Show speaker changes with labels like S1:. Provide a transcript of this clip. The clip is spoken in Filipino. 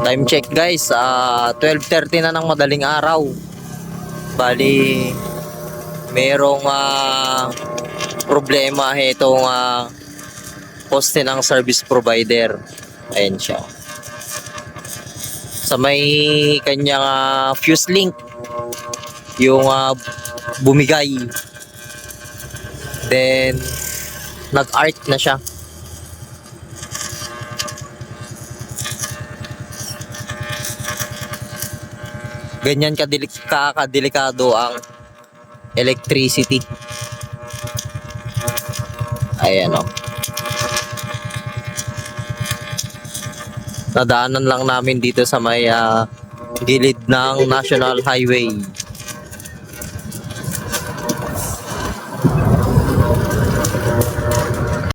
S1: Time check guys, 12:30 na ng madaling araw. Bali, merong problema itong poste ng service provider. Ayan siya. Sa may kanyang fuse link, yung bumigay. Then, nag-arc na siya. Ganyan kadelikado ang electricity. Ayan o. Nadaanan lang namin dito sa may gilid ng National Highway.